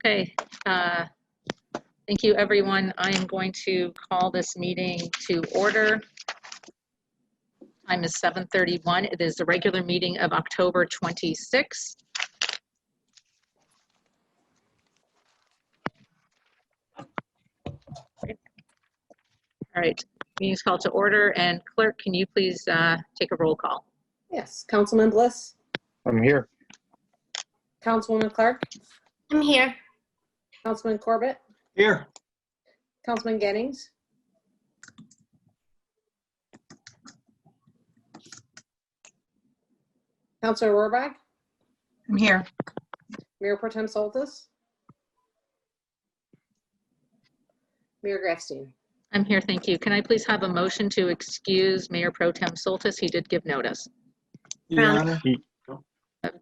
Okay, thank you, everyone. I am going to call this meeting to order. Time is 7:31. It is the regular meeting of October 26th. All right, meeting's called to order, and clerk, can you please take a roll call? Yes, Councilman Bliss, I'm here. Councilwoman Clark, I'm here. Councilman Corbett, Here. Councilman Gettings, Councilor Rohrbach, I'm here. Mayor Pro Tem Soltis, Mayor Grafstein. I'm here, thank you. Can I please have a motion to excuse Mayor Pro Tem Soltis? He did give notice. Your Honor.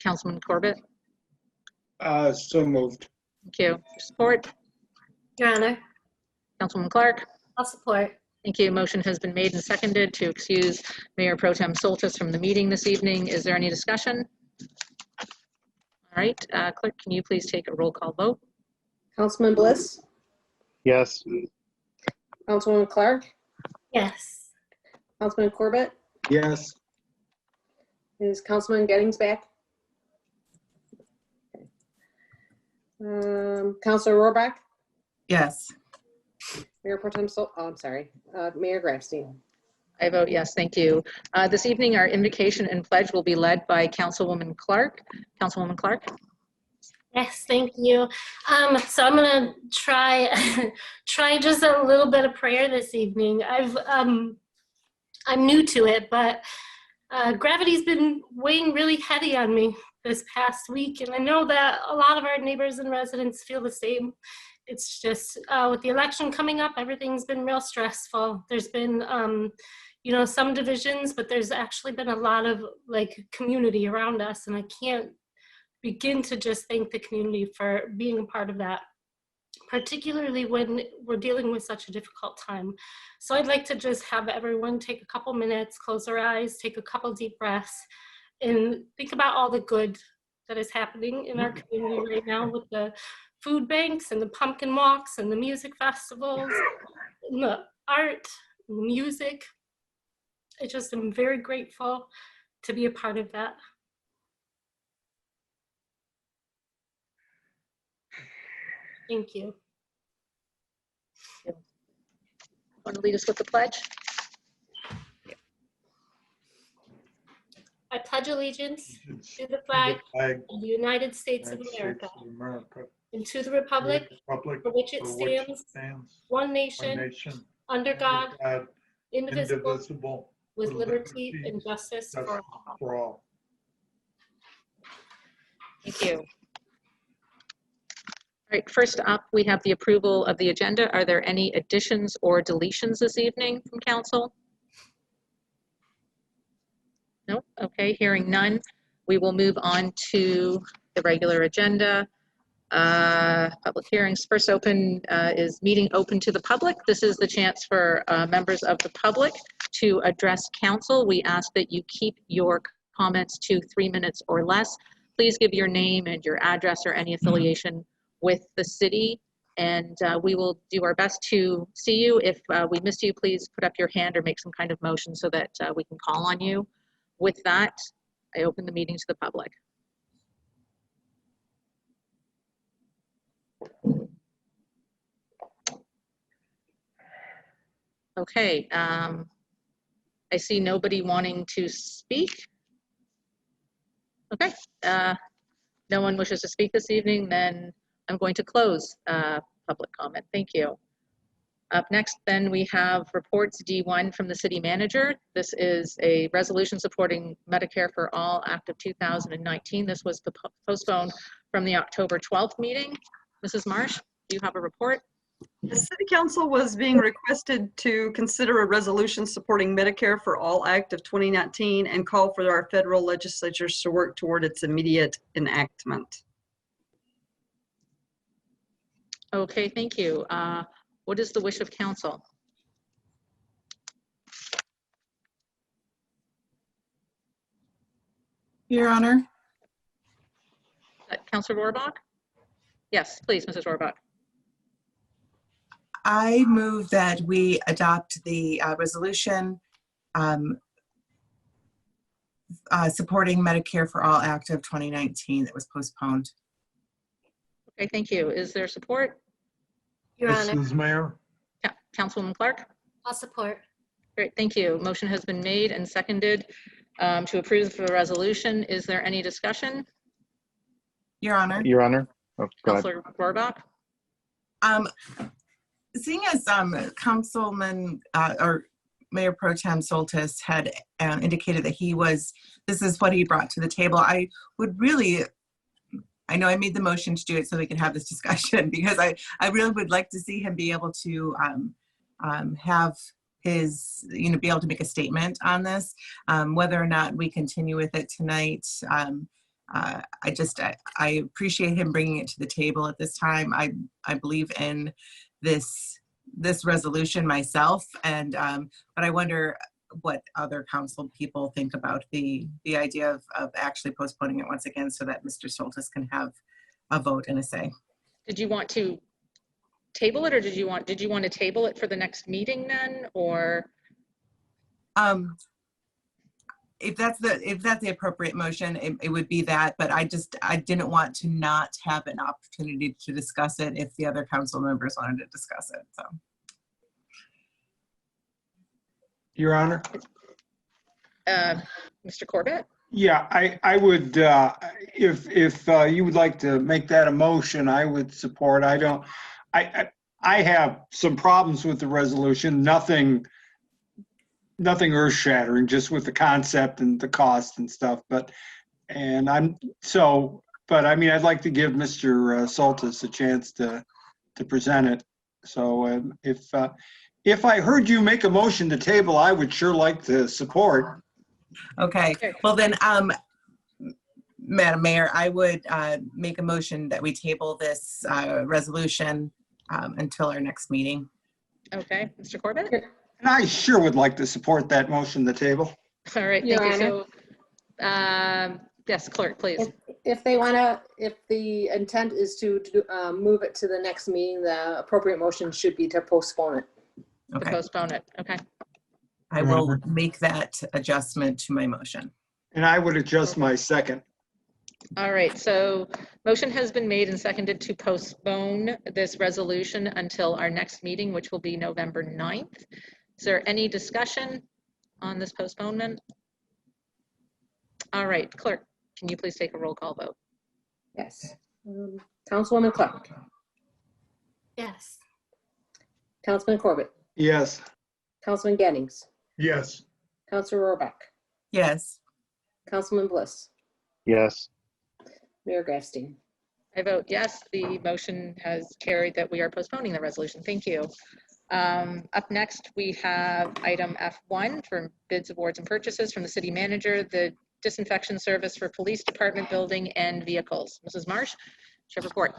Councilman Corbett, So moved. thank you. Support, Your Honor. Councilwoman Clark. I'll support. Thank you. Motion has been made and seconded to excuse Mayor Pro Tem Soltis from the meeting this evening. Is there any discussion? All right, clerk, can you please take a roll call vote? Councilman Bliss, Yes. Councilwoman Clark, Yes. Councilman Corbett, Yes. is Councilman Gettings back? Councilor Rohrbach, Yes. Mayor Pro Tem Mayor Grafstein. I vote yes, thank you. This evening, our invocation and pledge will be led by Councilwoman Clark. Councilwoman Clark. Yes, thank you. So I'm gonna try just a little bit of prayer this evening. I'm new to it, but gravity's been weighing really heavy on me this past week, and I know that a lot of our neighbors and residents feel the same. It's just with the election coming up, everything's been real stressful. There's been some divisions, but there's actually been a lot of community around us, and I can't begin to just thank the community for being a part of that, particularly when we're dealing with such a difficult time. So I'd like to just have everyone take a couple minutes, close their eyes, take a couple deep breaths, and think about all the good that is happening in our community right now with the food banks and the pumpkin walks and the music festivals and the art and the music. I just am very grateful to be a part of that. Thank you. Want to lead us with the pledge? I pledge allegiance to the flag of the United States of America and to the republic for which it stands, one nation, under God, indivisible, with liberty and justice for all. Thank you. All right, first up, we have the approval of the agenda. Are there any additions or deletions this evening from council? No? Okay, hearing none. We will move on to the regular agenda. Public hearings. First open is meeting open to the public. This is the chance for members of the public to address council. We ask that you keep your comments to 3 minutes or less. Please give your name and your address or any affiliation with the city, and we will do our best to see you. If we miss you, please put up your hand or make some kind of motion so that we can call on you. With that, I open the meeting to the public. Okay, I see nobody wanting to speak. Okay, no one wishes to speak this evening, then I'm going to close public comment. Thank you. Up next, then, we have reports D1 from the city manager. This is a resolution supporting Medicare for All Act of 2019. This was postponed from the October 12th meeting. Mrs. Marsh, do you have a report? The City Council was being requested to consider a resolution supporting Medicare for All Act of 2019 and call for our federal legislatures to work toward its immediate enactment. Okay, thank you. What is the wish of council? Your Honor. Councilor Rohrbach? Yes, please, Mrs. Rohrbach. I move that we adopt the resolution supporting Medicare for All Act of 2019 that was postponed. Okay, thank you. Is there support? Your Yes, Honor, Ms. Mayor. Councilwoman Clark? I'll support. Great, thank you. Motion has been made and seconded to approve the resolution. Is there any discussion? Your Honor. Your Honor. Oh, go ahead. Councilor Rohrbach? Seeing as Councilman or Mayor Pro Tem Soltis had indicated that this is what he brought to the table, I would really, I know I made the motion to do it so we could have this discussion, because I really would like to see him be able to have his, be able to make a statement on this. Whether or not we continue with it tonight, I appreciate him bringing it to the table at this time. I believe in this resolution myself, and but I wonder what other council people think about the idea of actually postponing it once again so that Mr. Soltis can have a vote and a say. Did you want to table it, or did you want to table it for the next meeting then, or? If that's the appropriate motion, it would be that, but I didn't want to not have an opportunity to discuss it if the other council members wanted to discuss it, so. Your Honor? Mr. Corbett? Yeah, I would, if you would like to make that a motion, I would support. I have some problems with the resolution, nothing earth shattering, just with the concept and the cost and stuff, but I mean, I'd like to give Mr. Soltis a chance to present it. So if I heard you make a motion to table, I would sure like to support. Okay, well then, Madam Mayor, I would make a motion that we table this resolution until our next meeting. Okay, Mr. Corbett? And I sure would like to support that motion to table. All right, Your thank you. Honor. So, yes, clerk, please. If the intent is to move it to the next meeting, the appropriate motion should be to postpone it. To Okay, postpone it, okay. I will make that adjustment to my motion. And I would adjust my second. All right, so motion has been made and seconded to postpone this resolution until our next meeting, which will be November 9th. Is there any discussion on this postponement? All right, clerk, can you please take a roll call vote? Yes. Councilwoman Clark. Yes. Councilman Corbett. Yes. Councilman Gettings. Yes. Councilor Rohrbach. Yes. Councilman Bliss. Yes. Mayor Grafstein. I vote yes, the motion has carried that we are postponing the resolution. Thank you. Up next, we have item F1 for bids, awards, and purchases from the city manager, the disinfection service for police department building and vehicles. Mrs. Marsh, your report.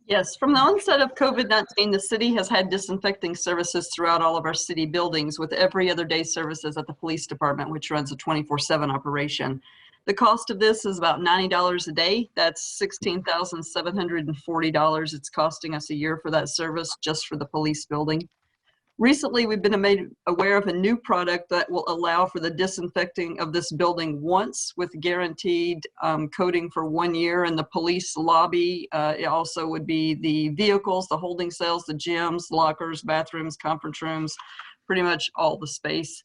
Yes, from the onset of COVID-19, the city has had disinfecting services throughout all of our city buildings, with every other day services at the police department, which runs a 24/7 operation. The cost of this is about $90 a day. That's $16,740 it's costing us a year for that service, just for the police building. Recently, we've been made aware of a new product that will allow for the disinfecting of this building once, with guaranteed coating for 1 year in the police lobby. It also would be the vehicles, the holding cells, the gyms, lockers, bathrooms, conference rooms, pretty much all the space.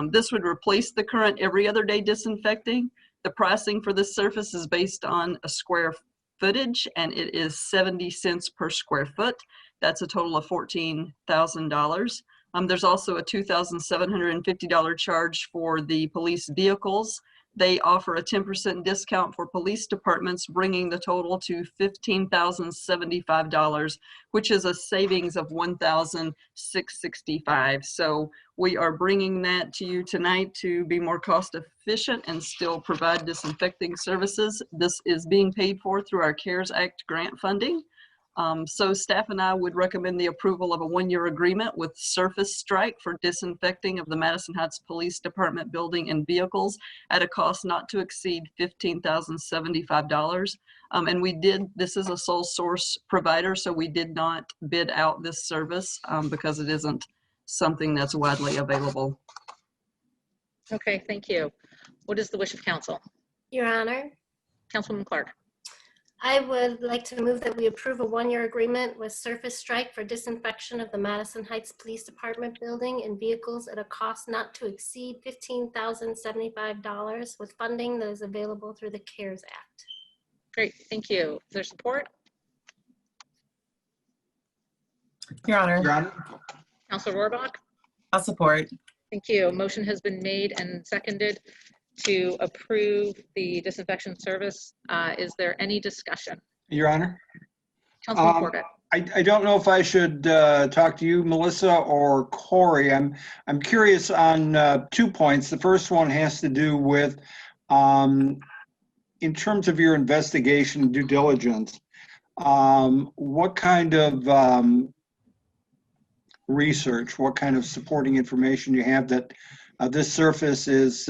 This would replace the current every other day disinfecting. The pricing for this service is based on a square footage, and it is 70 cents per square foot. That's a total of $14,000. There's also a $2,750 charge for the police vehicles. They offer a 10% discount for police departments, bringing the total to $15,075, which is a savings of $1,665. So we are bringing that to you tonight to be more cost efficient and still provide disinfecting services. This is being paid for through our CARES Act grant funding. So staff and I would recommend the approval of a 1-year agreement with Surface Strike for disinfecting of the Madison Heights Police Department building and vehicles at a cost not to exceed $15,075. And this is a sole source provider, so we did not bid out this service because it isn't something that's widely available. Okay, thank you. What is the wish of council? Your Honor, Councilwoman Clark. I would like to move that we approve a 1-year agreement with Surface Strike for disinfection of the Madison Heights Police Department building and vehicles at a cost not to exceed $15,075 with funding that is available through the CARES Act. Great, thank you. Is there support? Your Honor, Your Honor? Council Rohrbach? I'll support. Thank you. Motion has been made and seconded to approve the disinfection service. Is there any discussion? Your Honor? Councilman Corbett. I don't know if I should talk to you, Melissa, or Corey. I'm curious on 2 points. The first one has to do with, in terms of your investigation due diligence, what kind of research, what kind of supporting information you have that this surface is,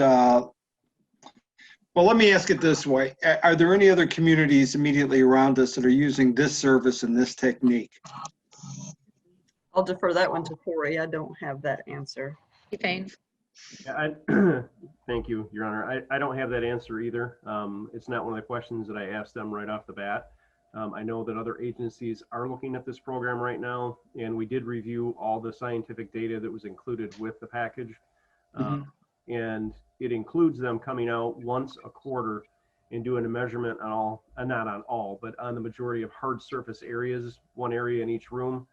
well, let me ask it this way. Are there any other communities immediately around us that are using this service and this technique? I'll defer that one to Corey. I don't have that answer. Payne. Yeah, thank you, Your Honor. I don't have that answer either. It's not one of the questions that I asked them right off the bat. I know that other agencies are looking at this program right now, and we did review all the scientific data that was included with the package. And it includes them coming out once a quarter and doing a measurement on all, not on all, but on the majority of hard surface areas, one area in each room.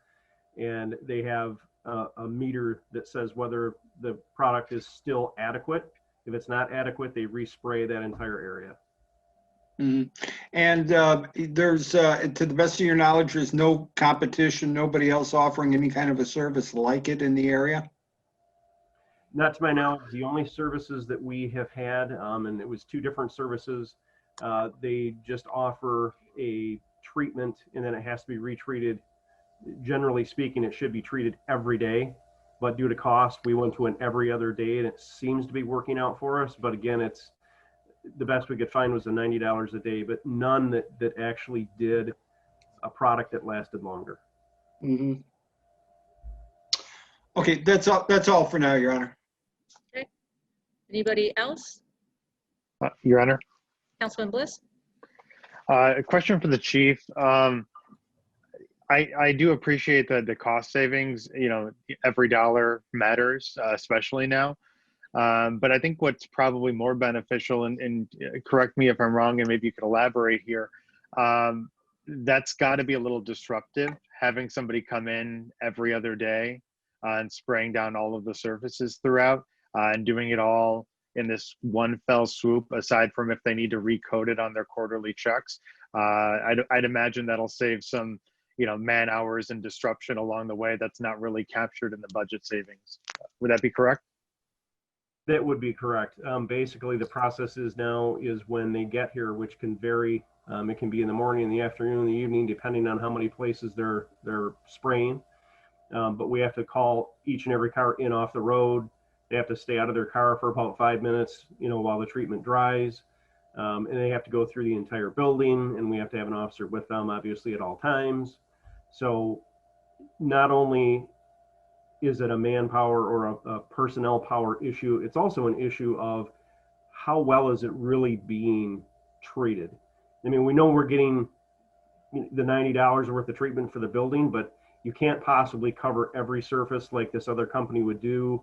And they have a meter that says whether the product is still adequate. If it's not adequate, they respray that entire area. And there's, to the best of your knowledge, there's no competition, nobody else offering any kind of a service like it in the area? Not to my knowledge. The only services that we have had, and it was 2 different services, they just offer a treatment and then it has to be retreated. Generally speaking, it should be treated every day, but due to cost, we went to an every other day and it seems to be working out for us. But again, it's the best we could find was the $90 a day, but none that actually did a product that lasted longer. Okay, that's all for now, Your Honor. Okay. Anybody else? Your Honor, Councilman Bliss? a question for the chief. I do appreciate the cost savings. You know, every dollar matters, especially now. But I think what's probably more beneficial, and correct me if I'm wrong, and maybe you could elaborate here, that's got to be a little disruptive, having somebody come in every other day and spraying down all of the surfaces throughout and doing it all in this one fell swoop, aside from if they need to recode it on their quarterly checks. I'd imagine that'll save some, man hours and disruption along the way that's not really captured in the budget savings. Would that be correct? That would be correct. Basically, the process is when they get here, which can vary. It can be in the morning, in the afternoon, in the evening, depending on how many places they're spraying. But we have to call each and every car in off the road. They have to stay out of their car for about 5 minutes, while the treatment dries. And they have to go through the entire building, and we have to have an officer with them, obviously, at all times. So not only is it a manpower or a personnel power issue, it's also an issue of how well is it really being treated. I mean, we know we're getting the $90 worth of treatment for the building, but you can't possibly cover every surface like this other company would do.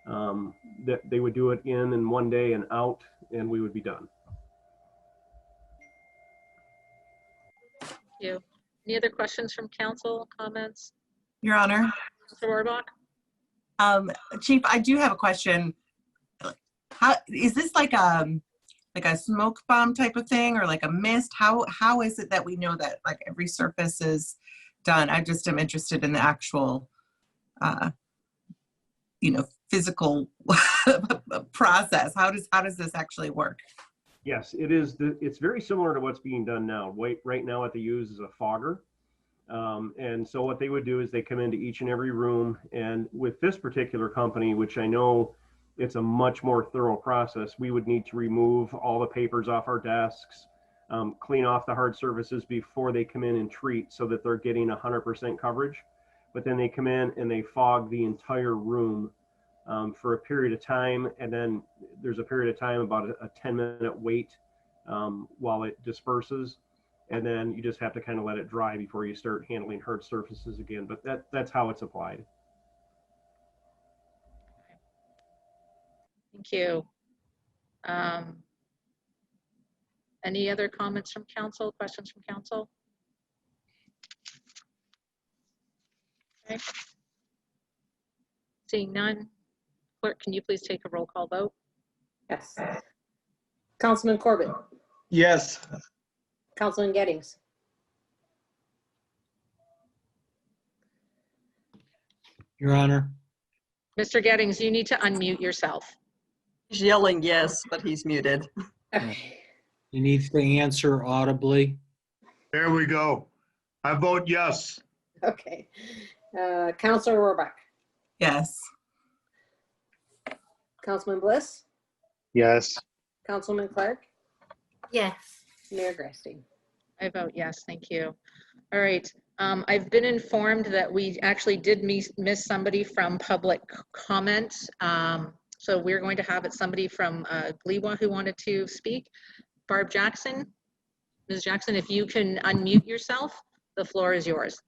That they would do it in one day and out, and we would be done. Thank you. Any other questions from council, comments? Your Honor. Mr. Rohrbach? Chief, I do have a question. How is this like a smoke bomb type of thing, or like a mist? How is it that we know that like every surface is done? I just am interested in the actual, physical process. How does this actually work? Yes, it is. It's very similar to what's being done now. Right now, what they use is a fogger, And so what they would do is they come into each and every room, and with this particular company, which I know it's a much more thorough process, we would need to remove all the papers off our desks, clean off the hard surfaces before they come in and treat so that they're getting 100% coverage. But then they come in and they fog the entire room for a period of time. And then there's a period of time, about a 10-minute wait while it disperses. And then you just have to kind of let it dry before you start handling hard surfaces again. But that's how it's applied. Thank you. Any other comments from council, questions from council? Okay. Seeing none, clerk, can you please take a roll call vote? Yes. Councilman Corbett, Yes. Councilman Gettings, Your Honor. Mr. Gettings, you need to unmute yourself. He's yelling yes, but he's muted. He needs to answer audibly. There we go. I vote yes. Okay. Councilor Rohrbach, Yes. Councilman Bliss, Yes. Councilman Clark, Yes. Mayor Grasstein. I vote yes, thank you. All right, I've been informed that we actually did miss somebody from public comment. So we're going to have somebody from GLEWA who wanted to speak. Barb Jackson. Ms. Jackson, if you can unmute yourself, the floor is yours.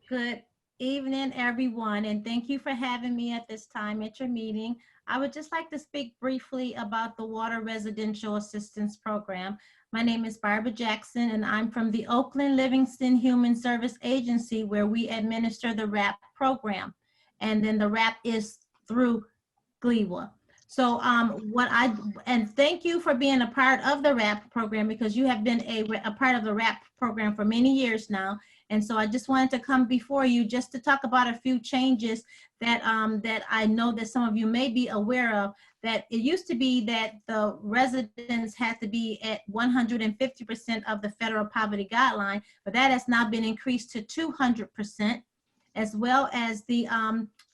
Good evening, everyone, and thank you for having me at this time at your meeting. I would just like to speak briefly about the Water Residential Assistance Program. My name is Barbara Jackson, and I'm from the Oakland Livingston Human Service Agency, where we administer the RAP program. And then the RAP is through GLEWA. So and thank you for being a part of the RAP program, because you have been a part of the RAP program for many years now. And so I just wanted to come before you just to talk about a few changes that that I know that some of you may be aware of. That it used to be that the residents had to be at 150% of the federal poverty guideline, but that has now been increased to 200%, as well as the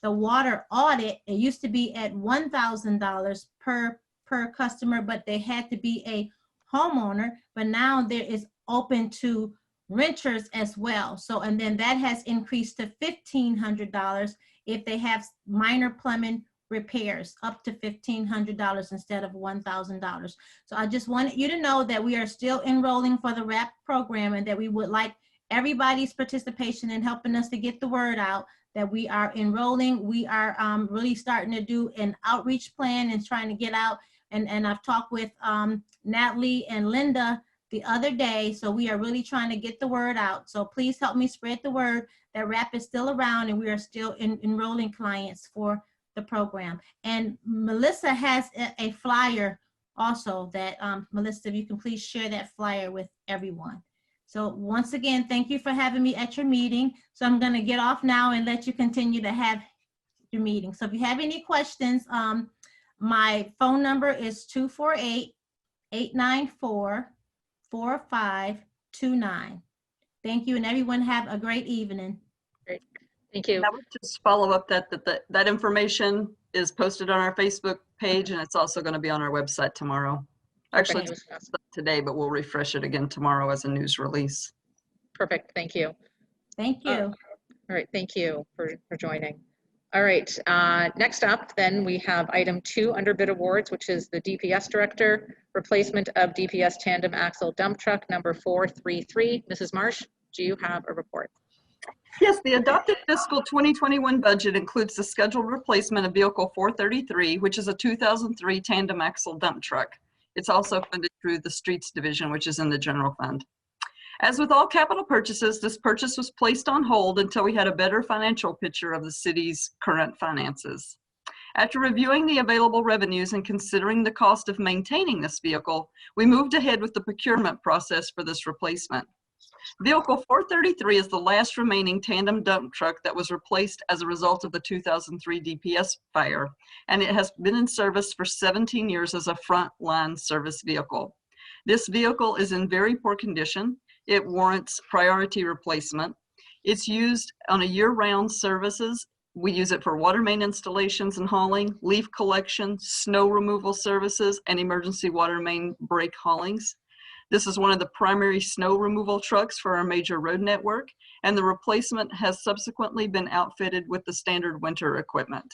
water audit. It used to be at $1,000 per customer, but they had to be a homeowner, but now there is open to renters as well. So, and then that has increased to $1,500 if they have minor plumbing repairs, up to $1,500 instead of $1,000. So I just wanted you to know that we are still enrolling for the RAP program, and that we would like everybody's participation in helping us to get the word out that we are enrolling. We are really starting to do an outreach plan and trying to get out. And I've talked with Natalie and Linda the other day. So we are really trying to get the word out. So please help me spread the word that RAP is still around, and we are still enrolling clients for the program. And Melissa has a flyer also that, Melissa, if you can please share that flyer with everyone. So once again, thank you for having me at your meeting. So I'm gonna get off now and let you continue to have your meeting. So if you have any questions, my phone number is 248-894-4529. Thank you, and everyone have a great evening. Great, thank you. I would just follow up that information is posted on our Facebook page, and it's also going to be on our website tomorrow. Actually, it's today, but we'll refresh it again tomorrow as a news release. Perfect, thank you. Thank you. All right, thank you for joining. All right, next up then we have item 2 under bid awards, which is the DPS director, replacement of DPS tandem axle dump truck number 433. Mrs. Marsh, do you have a report? Yes, the adopted fiscal 2021 budget includes the scheduled replacement of vehicle 433, which is a 2003 tandem axle dump truck. It's also funded through the streets division, which is in the general fund. As with all capital purchases, this purchase was placed on hold until we had a better financial picture of the city's current finances. After reviewing the available revenues and considering the cost of maintaining this vehicle, we moved ahead with the procurement process for this replacement. Vehicle 433 is the last remaining tandem dump truck that was replaced as a result of the 2003 DPS fire, and it has been in service for 17 years as a frontline service vehicle. This vehicle is in very poor condition. It warrants priority replacement. It's used on a year-round services. We use it for water main installations and hauling, leaf collection, snow removal services, and emergency water main break haulings. This is one of the primary snow removal trucks for our major road network, and the replacement has subsequently been outfitted with the standard winter equipment.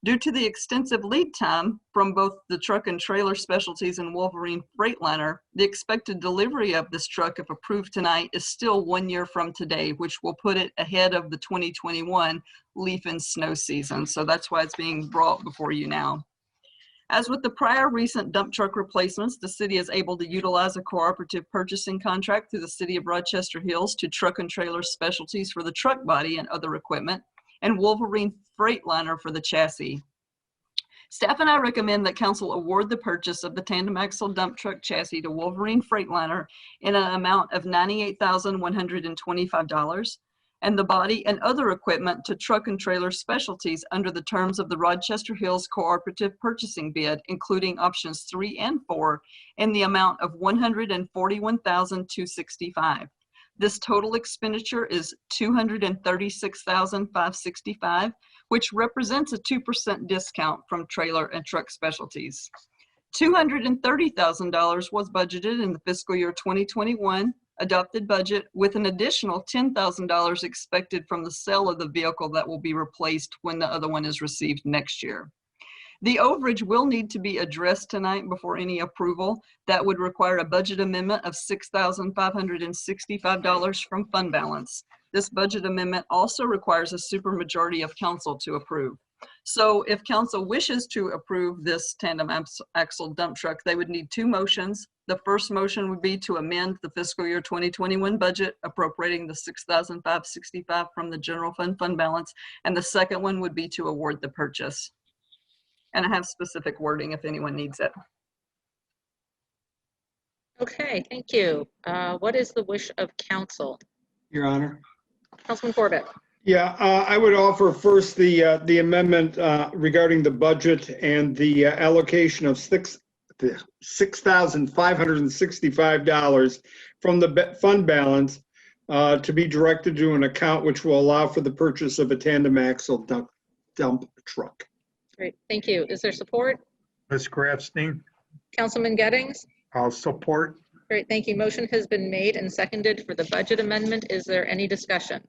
Due to the extensive lead time from both the truck and trailer specialties and Wolverine Freightliner, the expected delivery of this truck, if approved tonight, is still 1 year from today, which will put it ahead of the 2021 leaf and snow season. So that's why it's being brought before you now. As with the prior recent dump truck replacements, the city is able to utilize a cooperative purchasing contract through the City of Rochester Hills to truck and trailer specialties for the truck body and other equipment, and Wolverine Freightliner for the chassis. Staff and I recommend that council award the purchase of the tandem axle dump truck chassis to Wolverine Freightliner in an amount of $98,125, and the body and other equipment to truck and trailer specialties under the terms of the Rochester Hills Cooperative Purchasing Bid, including options 3 and 4, in the amount of $141,265. This total expenditure is $236,565, which represents a 2% discount from trailer and truck specialties. $230,000 was budgeted in the fiscal year 2021 adopted budget, with an additional $10,000 expected from the sale of the vehicle that will be replaced when the other one is received next year. The overage will need to be addressed tonight before any approval. That would require a budget amendment of $6,565 from fund balance. This budget amendment also requires a supermajority of council to approve. So if council wishes to approve this tandem axle dump truck, they would need 2 motions. The first motion would be to amend the fiscal year 2021 budget, appropriating the $6,565 from the general fund balance. And the second one would be to award the purchase. And I have specific wording if anyone needs it. Okay, thank you. What is the wish of council? Your Honor. Councilman Corbett. Yeah, I would offer first the amendment regarding the budget and the allocation of $6,565 from the fund balance to be directed to an account which will allow for the purchase of a tandem axle dump truck. Great, thank you. Is there support? Ms. Grafstein, Councilman Gettings? I'll support. Great, thank you. Motion has been made and seconded for the budget amendment. Is there any discussion?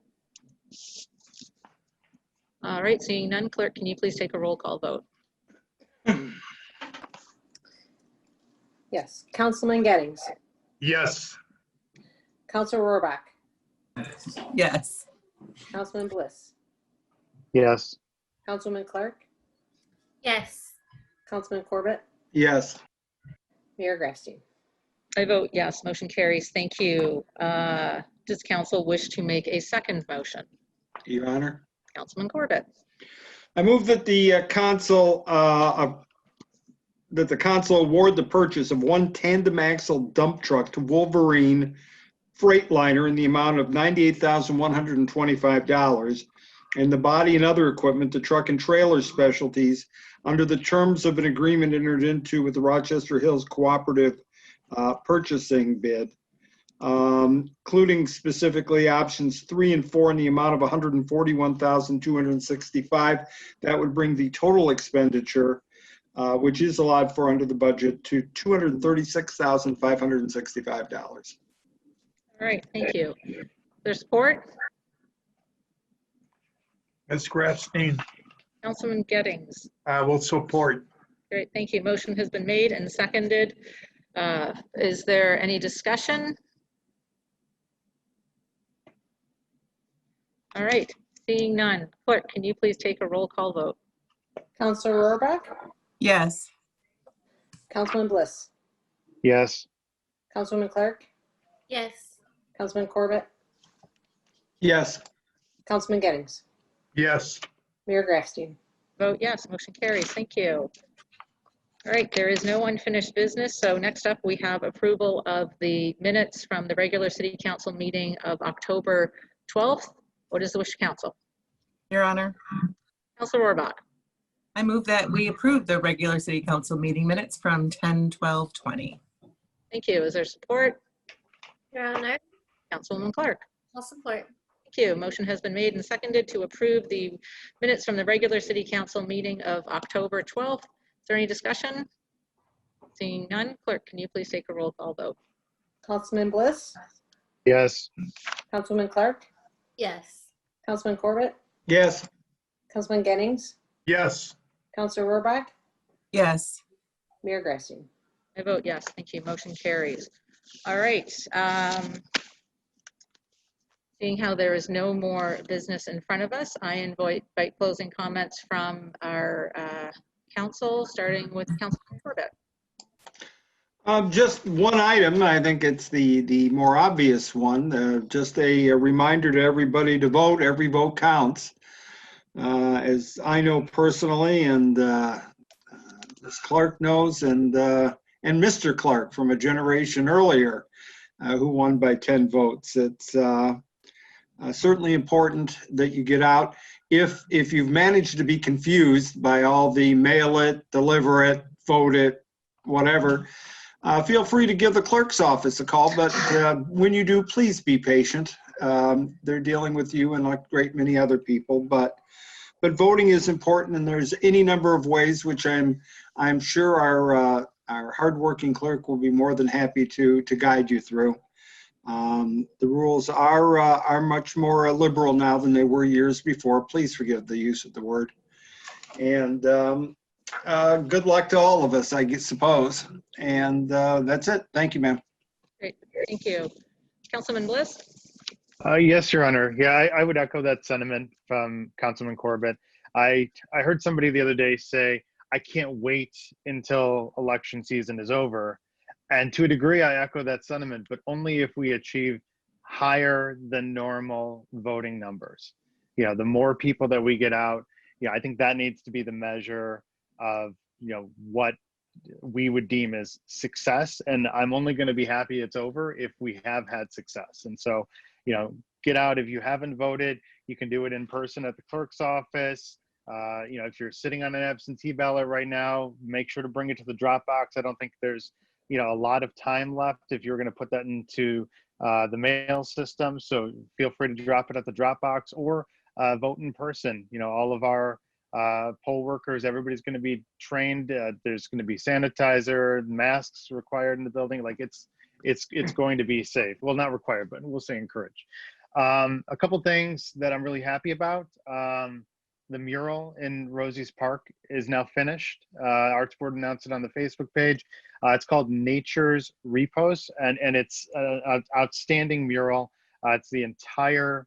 All right, seeing none, clerk, can you please take a roll call vote? Yes. Councilman Gettings. Yes. Councilor Rohrbach. Yes. Councilman Bliss. Yes. Councilman Clark. Yes. Councilman Corbett. Yes. Mayor Grafstein. I vote yes, motion carries. Thank you. Does council wish to make a second motion? Your Honor. Councilman Corbett. I move that the council award the purchase of 1 tandem axle dump truck to Wolverine Freightliner in the amount of $98,125, and the body and other equipment to truck and trailer specialties under the terms of an agreement entered into with the Rochester Hills Cooperative Purchasing Bid, including specifically options 3 and 4 in the amount of $141,265. That would bring the total expenditure, which is allowed for under the budget, to $236,565. All right, thank you. Is there support? Ms. Grafstein, Councilman Gettings. I will support. Great, thank you. Motion has been made and seconded. Is there any discussion? All right, seeing none. Clerk, can you please take a roll call vote? Councilor Rohrbach. Yes. Councilman Bliss. Yes. Councilwoman Clark. Yes. Councilman Corbett. Yes. Councilman Gettings. Yes. Mayor Grafstein. Vote yes, motion carries. Thank you. All right, there is no unfinished business. So next up, we have approval of the minutes from the regular city council meeting of October 12th. What is the wish of council? Your Honor, Councilor Rohrbach. I move that we approve the regular city council meeting minutes from 10/12/20. Thank you. Is there support? Your Honor. Councilwoman Clark. I'll support. Thank you. Motion has been made and seconded to approve the minutes from the regular city council meeting of October 12th. Is there any discussion? Seeing none, clerk, can you please take a roll call vote? Councilman Bliss, Yes. Councilwoman Clark, Yes. Councilman Corbett, Yes. Councilman Gettings, Yes. Councilor Rohrbach, Yes. Mayor Gresty. I vote yes. Thank you. Motion carries. All right. Seeing how there is no more business in front of us, I invite closing comments from our council, starting with Councilman Corbett. Just one item, I think it's the more obvious one, just a reminder to everybody to vote. Every vote counts. As I know personally, and Ms. Clark knows, and Mr. Clark from a generation earlier, who won by 10 votes. It's certainly important that you get out. If you've managed to be confused by all the mail it, deliver it, vote it, whatever, feel free to give the clerk's office a call, but when you do, please be patient. They're dealing with you and a great many other people, but voting is important, and there's any number of ways which I'm sure our hardworking clerk will be more than happy to guide you through. The rules are much more liberal now than they were years before. Please forgive the use of the word. And good luck to all of us, I suppose. And that's it. Thank you, ma'am. Great. Thank you. Councilman Bliss? Yes, Your Honor. Yeah, I would echo that sentiment from Councilman Corbett. I heard somebody the other day say, I can't wait until election season is over. And to a degree, I echo that sentiment, but only if we achieve higher than normal voting numbers. You know, the more people that we get out, I think that needs to be the measure of, what we would deem as success. And I'm only going to be happy it's over if we have had success. And so, get out. If you haven't voted, you can do it in person at the clerk's office. If you're sitting on an absentee ballot right now, make sure to bring it to the drop box. I don't think there's, a lot of time left if you're going to put that into the mail system. So feel free to drop it at the drop box or vote in person. All of our poll workers, everybody's going to be trained. There's going to be sanitizer, masks required in the building. Like it's going to be safe. Well, not required, but we'll say encouraged. A couple things that I'm really happy about. The mural in Rosie's Park is now finished. Arts Board announced it on the Facebook page. It's called Nature's Repose, and it's an outstanding mural. It's the entire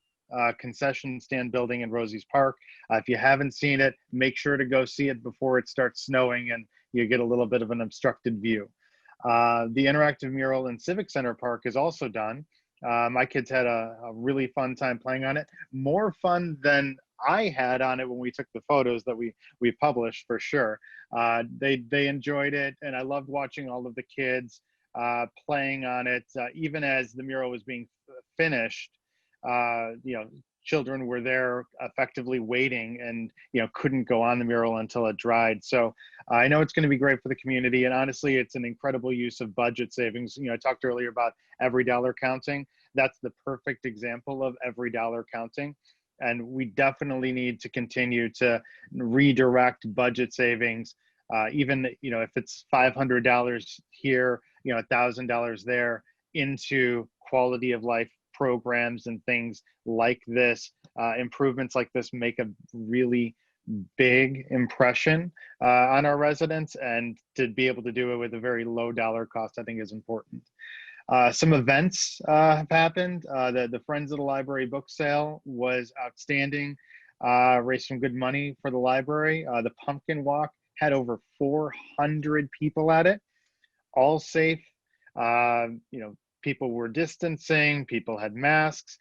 concession stand building in Rosie's Park. If you haven't seen it, make sure to go see it before it starts snowing and you get a little bit of an obstructed view. The interactive mural in Civic Center Park is also done. My kids had a really fun time playing on it. More fun than I had on it when we took the photos that we published, for sure. They enjoyed it, and I loved watching all of the kids playing on it. Even as the mural was being finished, children were there effectively waiting and couldn't go on the mural until it dried. So I know it's going to be great for the community, and honestly, it's an incredible use of budget savings. I talked earlier about every dollar counting. That's the perfect example of every dollar counting. And we definitely need to continue to redirect budget savings, even if it's $500 here, $1,000 there, into quality of life programs and things like this. Improvements like this make a really big impression on our residents, and to be able to do it with a very low dollar cost, I think, is important. Some events have happened. The Friends of the Library book sale was outstanding, raised some good money for the library. The pumpkin walk had over 400 people at it, all safe. People were distancing, people had masks.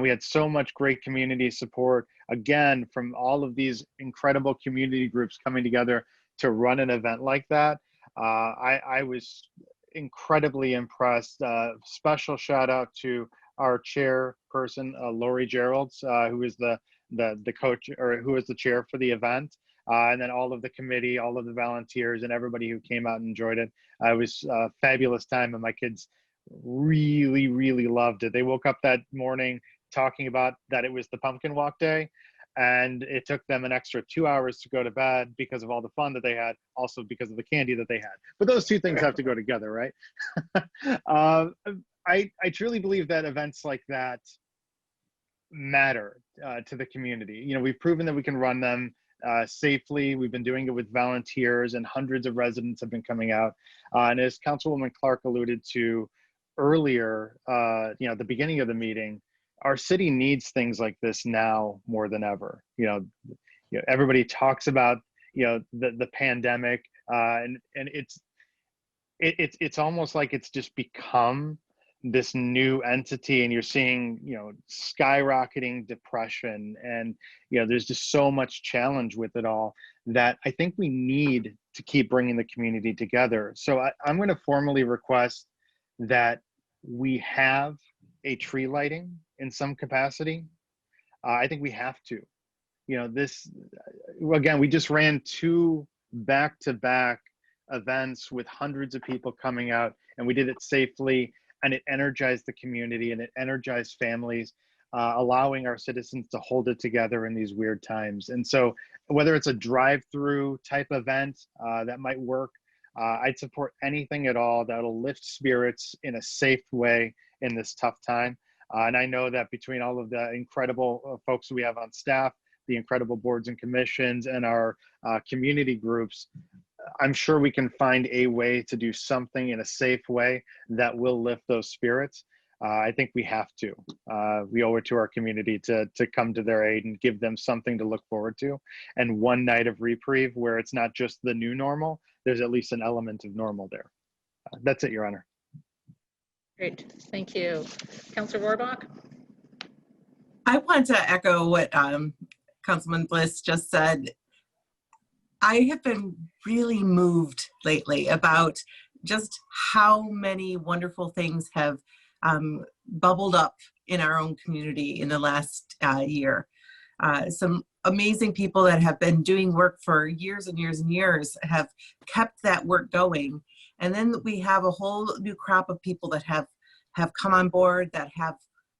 We had so much great community support, again, from all of these incredible community groups coming together to run an event like that. I was incredibly impressed. Special shout out to our chairperson, Lori Geralds, who is the coach, or who is the chair for the event. And then all of the committee, all of the volunteers, and everybody who came out and enjoyed it. It was a fabulous time, and my kids really, really loved it. They woke up that morning talking about that it was the pumpkin walk day, and it took them an extra 2 hours to go to bed because of all the fun that they had, also because of the candy that they had. But those two things have to go together, right? I truly believe that events like that matter to the community. You know, we've proven that we can run them safely. We've been doing it with volunteers, and hundreds of residents have been coming out. And as Councilwoman Clark alluded to earlier, you know, at the beginning of the meeting, our city needs things like this now more than ever. You know, everybody talks about, you know, the pandemic, and it's almost like it's just become this new entity, and you're seeing, you know, skyrocketing depression, and, you know, there's just so much challenge with it all that I think we need to keep bringing the community together. So I'm going to formally request that we have a tree lighting in some capacity. I think we have to. You know, this, again, we just ran 2 back-to-back events with hundreds of people coming out, and we did it safely, and it energized the community, and it energized families, allowing our citizens to hold it together in these weird times. And so whether it's a drive-through type event that might work, I'd support anything at all that'll lift spirits in a safe way in this tough time. And I know that between all of the incredible folks we have on staff, the incredible boards and commissions, and our community groups, I'm sure we can find a way to do something in a safe way that will lift those spirits. I think we have to. We owe it to our community to come to their aid and give them something to look forward to. And one night of reprieve where it's not just the new normal, there's at least an element of normal there. That's it, Your Honor. Great, thank you. Councilor Rohrbach? I want to echo what Councilman Bliss just said. I have been really moved lately about just how many wonderful things have bubbled up in our own community in the last year. Some amazing people that have been doing work for years and years and years have kept that work going. And then we have a whole new crop of people that have come on board, that have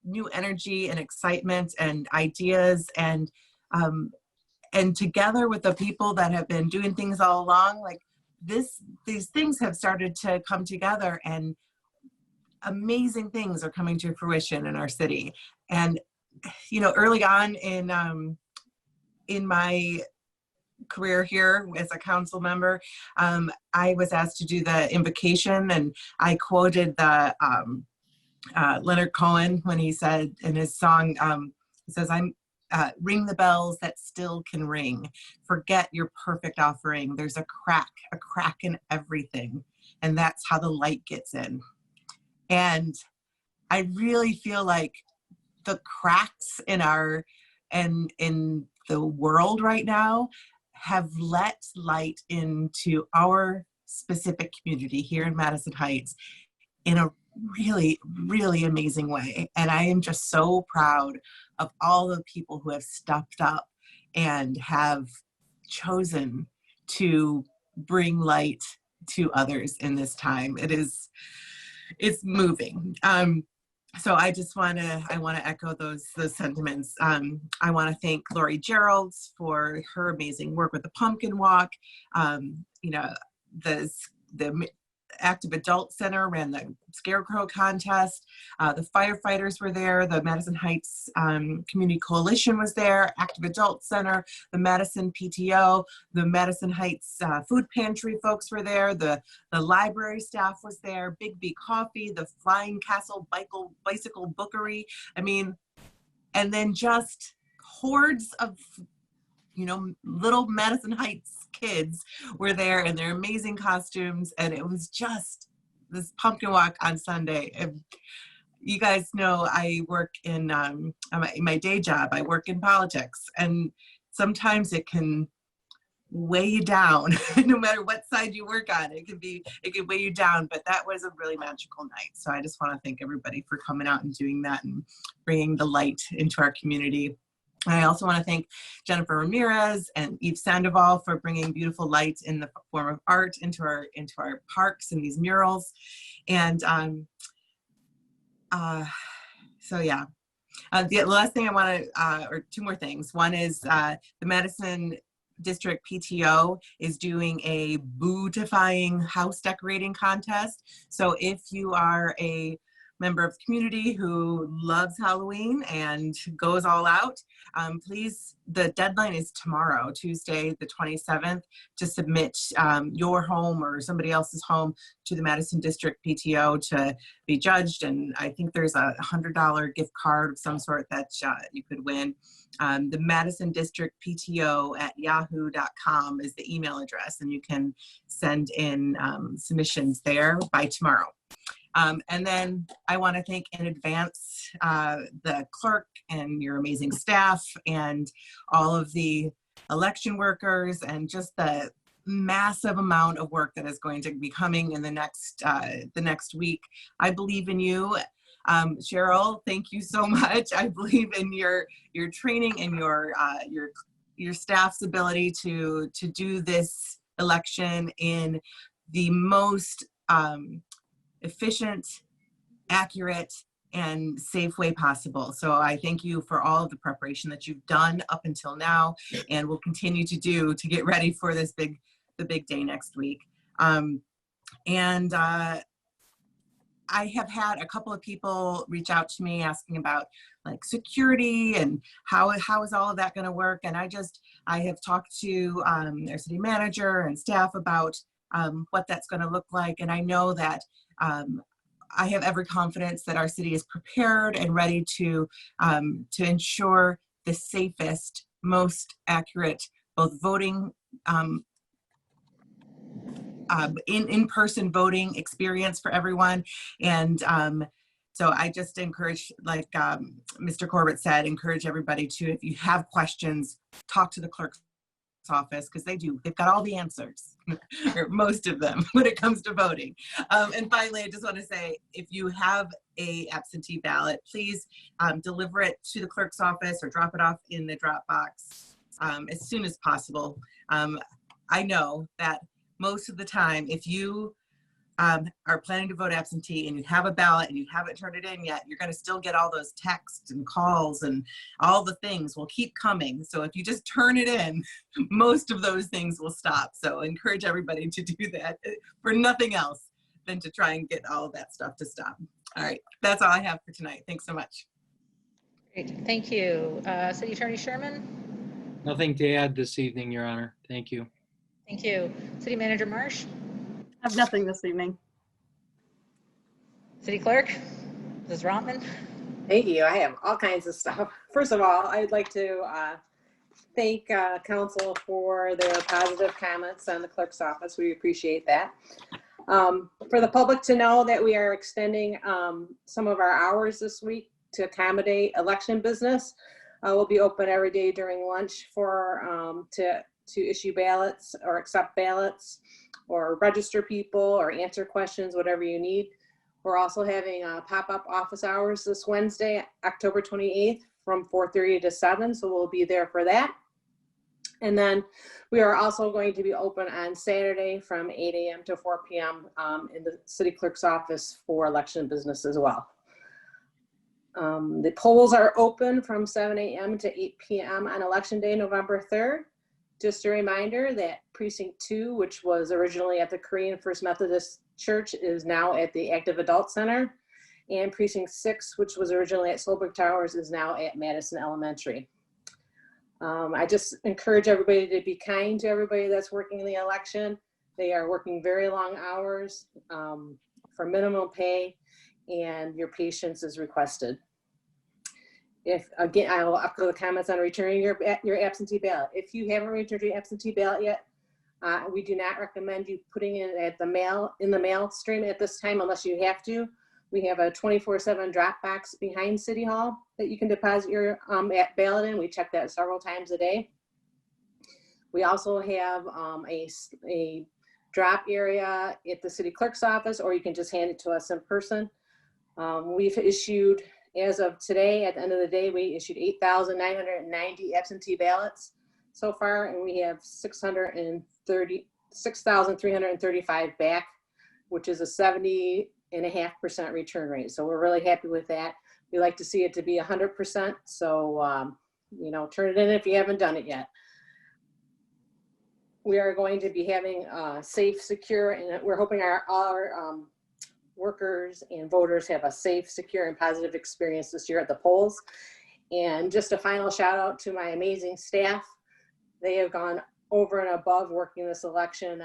new energy and excitement and ideas, and together with the people that have been doing things all along, like these things have started to come together, and amazing things are coming to fruition in our city. And, you know, early on in my career here as a council member, I was asked to do the invocation, and I quoted the Leonard Cohen when he said in his song, he says, ring the bells that still can ring. Forget your perfect offering. There's a crack in everything. And that's how the light gets in. And I really feel like the cracks in in the world right now have let light into our specific community here in Madison Heights in a really, really amazing way. And I am just so proud of all the people who have stepped up and have chosen to bring light to others in this time. It's moving. So I just want to echo those sentiments. I want to thank Lori Geralds for her amazing work with the Pumpkin Walk. You know, the Active Adult Center ran the Scarecrow contest. The firefighters were there. The Madison Heights Community Coalition was there. Active Adult Center, the Madison PTO, the Madison Heights Food Pantry folks were there. The library staff was there. Big B Coffee, the Flying Castle Bicycle Bookery. I mean, and then just hordes of, you know, little Madison Heights kids were there in their amazing costumes, and it was just this pumpkin walk on Sunday. And you guys know I work in my day job. I work in politics, and sometimes it can weigh you down. No matter what side you work on, it can weigh you down. But that was a really magical night. So I just want to thank everybody for coming out and doing that and bringing the light into our community. I also want to thank Jennifer Ramirez and Eve Sandoval for bringing beautiful light in the form of art into our parks and these murals. And So yeah. The last thing I want to, or two more things. One is the Madison District PTO is doing a beautifying house decorating contest. So if you are a member of the community who loves Halloween and goes all out, please, the deadline is tomorrow, Tuesday, the 27th, to submit your home or somebody else's home to the Madison District PTO to be judged. And I think there's a $100 gift card of some sort that you could win. The Madison District PTO at yahoo.com is the email address, and you can send in submissions there by tomorrow. And then I want to thank in advance the clerk and your amazing staff and all of the election workers and just the massive amount of work that is going to be coming in the next week. I believe in you. Cheryl, thank you so much. I believe in your training and your staff's ability to do this election in the most efficient, accurate, and safe way possible. So I thank you for all of the preparation that you've done up until now and will continue to do to get ready for this the big day next week. I have had a couple of people reach out to me asking about like security and how is all of that going to work. And I have talked to their city manager and staff about what that's going to look like. And I know that I have every confidence that our city is prepared and ready to ensure the safest, most accurate, both voting, in-person voting experience for everyone. And so I just encourage, like Mr. Corbett said, encourage everybody to, if you have questions, talk to the clerk's office, because they've got all the answers, or most of them, when it comes to voting. And finally, I just want to say, if you have a absentee ballot, please deliver it to the clerk's office or drop it off in the drop box as soon as possible. I know that most of the time, if you are planning to vote absentee and you have a ballot and you haven't turned it in yet, you're going to still get all those texts and calls, and all the things will keep coming. So if you just turn it in, most of those things will stop. So I encourage everybody to do that for nothing else than to try and get all of that stuff to stop. All right, that's all I have for tonight. Thanks so much. Great, thank you. City Attorney Sherman? Nothing to add this evening, Your Honor. Thank you. Thank you. City Manager Marsh? I have nothing this evening. City Clerk? Mrs. Rotman? Thank you. I have all kinds of stuff. First of all, I'd like to thank council for their positive comments on the clerk's office. We appreciate that. For the public to know that we are extending some of our hours this week to accommodate election business. We'll be open every day during lunch for to issue ballots or accept ballots or register people or answer questions, whatever you need. We're also having pop-up office hours this Wednesday, October 28th from 4:30 to 7, so we'll be there for that. And then we are also going to be open on Saturday from 8 a.m. to 4 p.m. In the city clerk's office for election business as well. The polls are open from 7 a.m. to 8 p.m. on election day, November 3rd. Just a reminder that precinct 2, which was originally at the Korean First Methodist Church, is now at the Active Adult Center. And precinct 6, which was originally at Solberg Towers, is now at Madison Elementary. I just encourage everybody to be kind to everybody that's working in the election. They are working very long hours for minimum pay, and your patience is requested. Again, I will echo the comments on returning your absentee ballot. If you haven't returned your absentee ballot yet, we do not recommend you putting it in the mail stream at this time unless you have to. We have a 24/7 drop box behind City Hall that you can deposit your ballot in. We check that several times a day. We also have a drop area at the city clerk's office, or you can just hand it to us in person. We've issued, as of today, at the end of the day, we issued 8,990 absentee ballots so far, and we have 6,335 back, which is a 70 99.5% return rate. So we're really happy with that. We like to see it to be 100%. So, you know, turn it in if you haven't done it yet. We are going to be having safe, secure, and we're hoping our workers and voters have a safe, secure, and positive experience this year at the polls. And just a final shout out to my amazing staff. They have gone over and above working this election.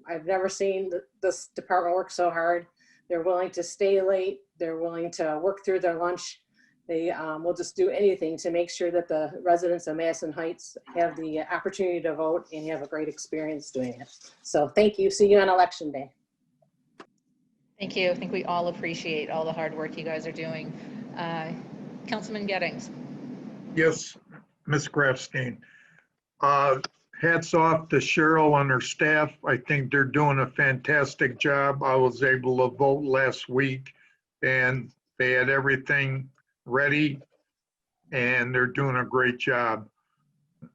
I've never seen this department work so hard. They're willing to stay late. They're willing to work through their lunch. They will just do anything to make sure that the residents of Madison Heights have the opportunity to vote and have a great experience doing it. So thank you. See you on Election Day. Thank you. I think we all appreciate all the hard work you guys are doing. Councilman Gettings. Yes, Ms. Grafstein. Hats off to Cheryl and her staff. I think they're doing a fantastic job. I was able to vote last week and they had everything ready and they're doing a great job.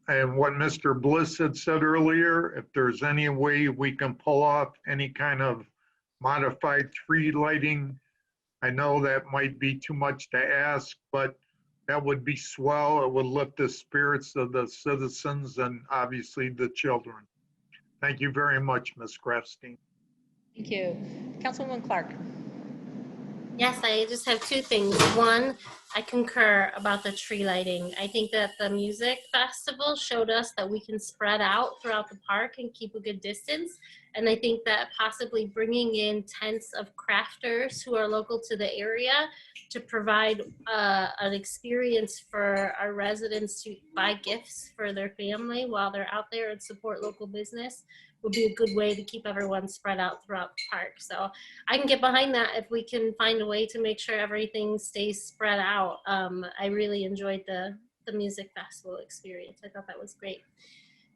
And what Mr. Bliss had said earlier, if there's any way we can pull off any kind of modified tree lighting, I know that might be too much to ask, but that would be swell. It would lift the spirits of the citizens and obviously the children. Thank you very much, Ms. Grafstein. Thank you. Councilwoman Clark. Yes, I just have two things. One, I concur about the tree lighting. I think that the music festival showed us that we can spread out throughout the park and keep a good distance. And I think that possibly bringing in tents of crafters who are local to the area to provide an experience for our residents to buy gifts for their family while they're out there and support local business would be a good way to keep everyone spread out throughout the park. So I can get behind that if we can find a way to make sure everything stays spread out. I really enjoyed the music festival experience. I thought that was great.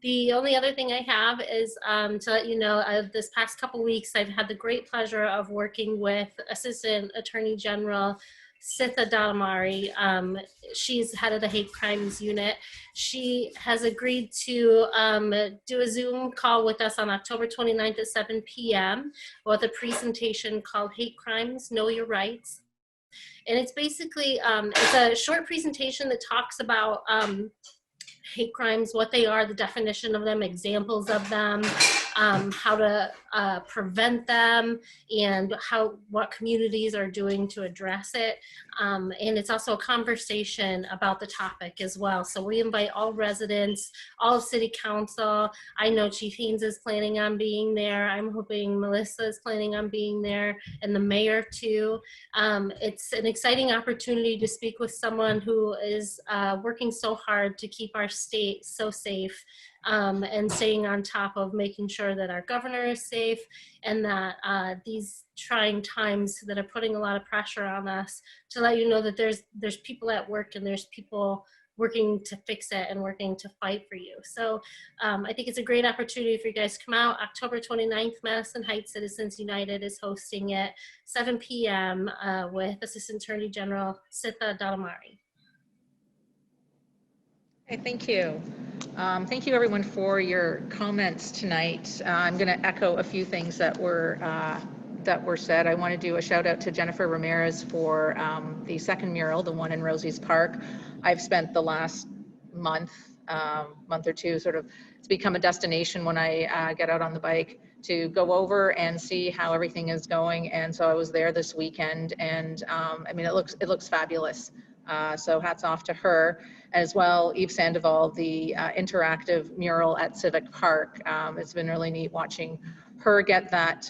The only other thing I have is to let you know, this past couple weeks, I've had the great pleasure of working with Assistant Attorney General Sitha Dalamari. She's head of the Hate Crimes Unit. She has agreed to do a Zoom call with us on October 29th at 7 p.m. with a presentation called Hate Crimes, Know Your Rights. And it's basically, it's a short presentation that talks about hate crimes, what they are, the definition of them, examples of them, how to prevent them, and what communities are doing to address it. And it's also a conversation about the topic as well. So we invite all residents, all of City Council. I know Chief Haynes is planning on being there. I'm hoping Melissa is planning on being there, and the mayor too. It's an exciting opportunity to speak with someone who is working so hard to keep our state so safe, and staying on top of making sure that our governor is safe, and that these trying times that are putting a lot of pressure on us, to let you know that there's people at work and there's people working to fix it and working to fight for you. So I think it's a great opportunity for you guys to come out. October 29th, Madison Heights Citizens United is hosting it, 7 p.m. With Assistant Attorney General Sitha Dalamari. Okay, thank you. Thank you everyone for your comments tonight. I'm going to echo a few things that were said. I want to do a shout out to Jennifer Ramirez for the second mural, the one in Rosie's Park. I've spent the last month or two it's become a destination when I get out on the bike to go over and see how everything is going. And so I was there this weekend, and I mean, it looks fabulous. So hats off to her as well. Eve Sandoval, the interactive mural at Civic Park. It's been really neat watching her get that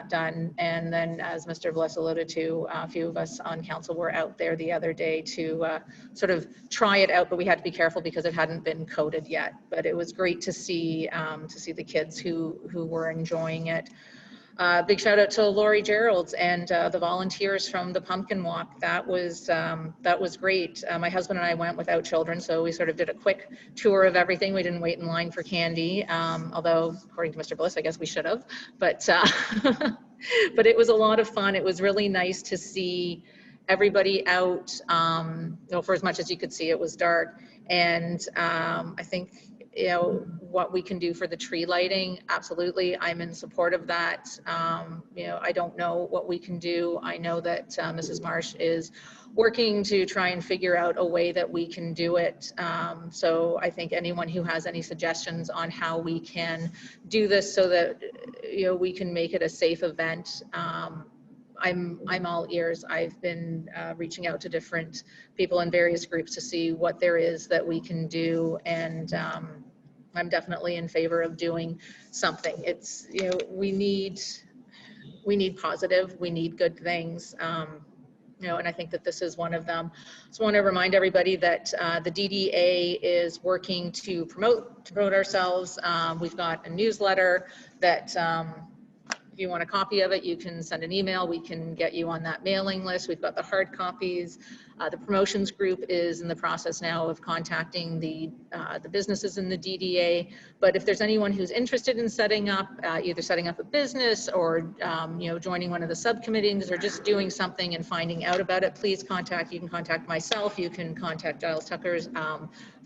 done. And then, as Mr. Bliss alluded to, a few of us on council were out there the other day to sort of try it out, but we had to be careful because it hadn't been coated yet. But it was great to see the kids who were enjoying it. Big shout out to Lori Geralds and the volunteers from the Pumpkin Walk. That was great. My husband and I went without children, so we sort of did a quick tour of everything. We didn't wait in line for candy, although according to Mr. Bliss, I guess we should have. But but it was a lot of fun. It was really nice to see everybody out. For as much as you could see, it was dark, and I think you know, what we can do for the tree lighting, absolutely, I'm in support of that. You know, I don't know what we can do. I know that Mrs. Marsh is working to try and figure out a way that we can do it. So I think anyone who has any suggestions on how we can do this so that, you know, we can make it a safe event, I'm all ears. I've been reaching out to different people in various groups to see what there is that we can do, and I'm definitely in favor of doing something. It's, you know, we need positive, we need good things, you know, and I think that this is one of them. Just want to remind everybody that the DDA is working to promote ourselves. We've got a newsletter that if you want a copy of it, you can send an email. We can get you on that mailing list. We've got the hard copies. The promotions group is in the process now of contacting the businesses in the DDA. But if there's anyone who's interested in setting up, either setting up a business or you know, joining one of the subcommittees or just doing something and finding out about it, please contact. You can contact myself. You can contact Giles Tuckers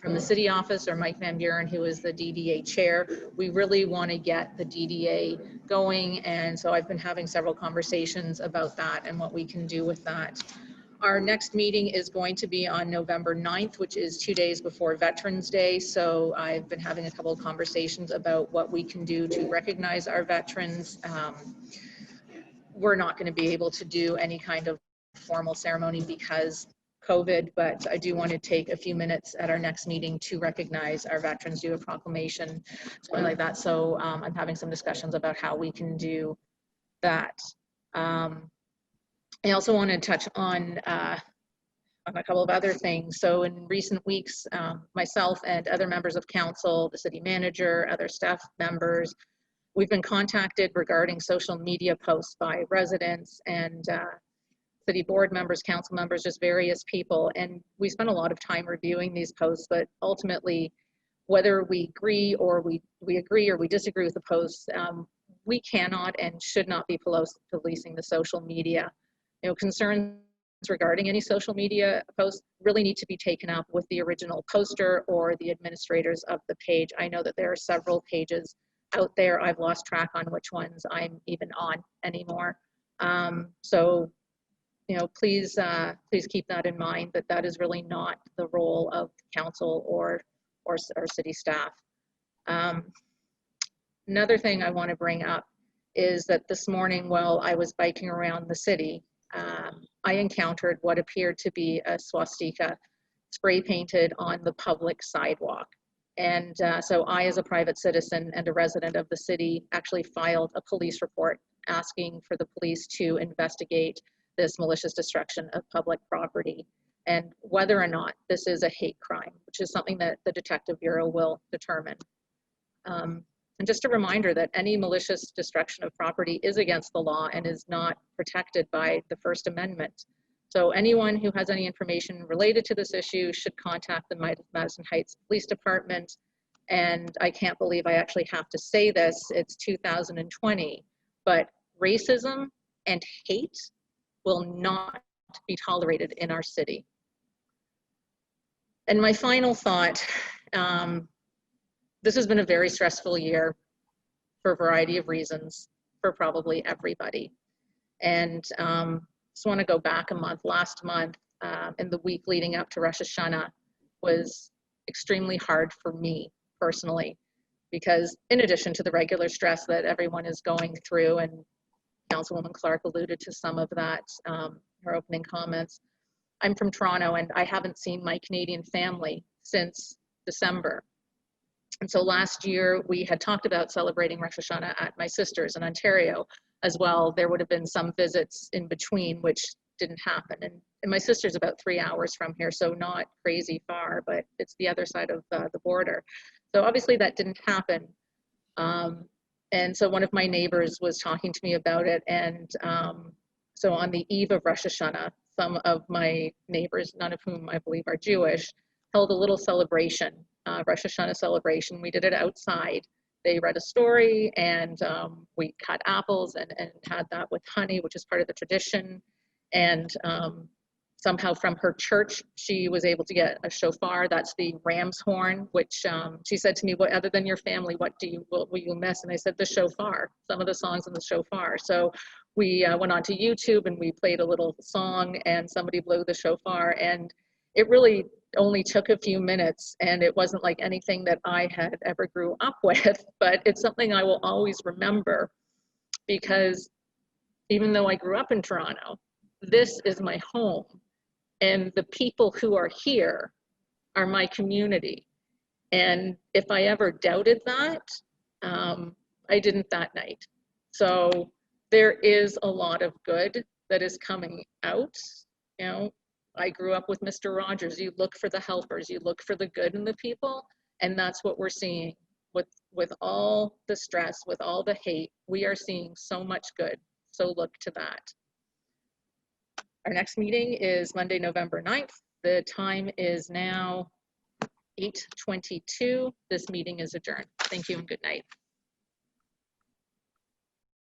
from the city office, or Mike Van Buren, who is the DDA chair. We really want to get the DDA going, and so I've been having several conversations about that and what we can do with that. Our next meeting is going to be on November 9th, which is 2 days before Veterans Day. So I've been having a couple of conversations about what we can do to recognize our veterans. We're not going to be able to do any kind of formal ceremony because COVID, but I do want to take a few minutes at our next meeting to recognize our veterans, do a proclamation, something like that. So I'm having some discussions about how we can do that. I also want to touch on a couple of other things. So in recent weeks, myself and other members of council, the city manager, other staff members, we've been contacted regarding social media posts by residents and city board members, council members, just various people. And we spent a lot of time reviewing these posts, but ultimately, whether we agree or we agree or we disagree with the posts, we cannot and should not be policing the social media. You know, concerns regarding any social media posts really need to be taken up with the original poster or the administrators of the page. I know that there are several pages out there. I've lost track on which ones I'm even on anymore. So, you know, please keep that in mind, that that is really not the role of council or city staff. Another thing I want to bring up is that this morning while I was biking around the city, I encountered what appeared to be a swastika spray painted on the public sidewalk. And so I, as a private citizen and a resident of the city, actually filed a police report asking for the police to investigate this malicious destruction of public property and whether or not this is a hate crime, which is something that the Detective Bureau will determine. And just a reminder that any malicious destruction of property is against the law and is not protected by the First Amendment. So anyone who has any information related to this issue should contact the Madison Heights Police Department. And I can't believe I actually have to say this, it's 2020, but racism and hate will not be tolerated in our city. And my final thought, this has been a very stressful year for a variety of reasons for probably everybody. And just want to go back a month. Last month, in the week leading up to Rosh Hashanah, was extremely hard for me personally, because in addition to the regular stress that everyone is going through, and Councilwoman Clark alluded to some of that, her opening comments, I'm from Toronto and I haven't seen my Canadian family since December. And so last year we had talked about celebrating Rosh Hashanah at my sister's in Ontario as well. There would have been some visits in between, which didn't happen. And my sister's about 3 hours from here, so not crazy far, but it's the other side of the border. So obviously that didn't happen. And so one of my neighbors was talking to me about it. And so on the eve of Rosh Hashanah, some of my neighbors, none of whom I believe are Jewish, held a little celebration, Rosh Hashanah celebration. We did it outside. They read a story and we cut apples and had that with honey, which is part of the tradition. And somehow from her church, she was able to get a shofar. That's the ram's horn, which she said to me, "What other than your family, what will you miss?" And I said, "The shofar, some of the songs in the shofar." So we went onto YouTube and we played a little song and somebody blew the shofar, and it really only took a few minutes, and it wasn't like anything that I had ever grew up with, but it's something I will always remember, because even though I grew up in Toronto, this is my home. And the people who are here are my community. And if I ever doubted that, I didn't that night. So there is a lot of good that is coming out. You know, I grew up with Mr. Rogers. You look for the helpers, you look for the good in the people, and that's what we're seeing. With all the stress, with all the hate, we are seeing so much good. So look to that. Our next meeting is Monday, November 9th. The time is now 8:22. This meeting is adjourned. Thank you and good night.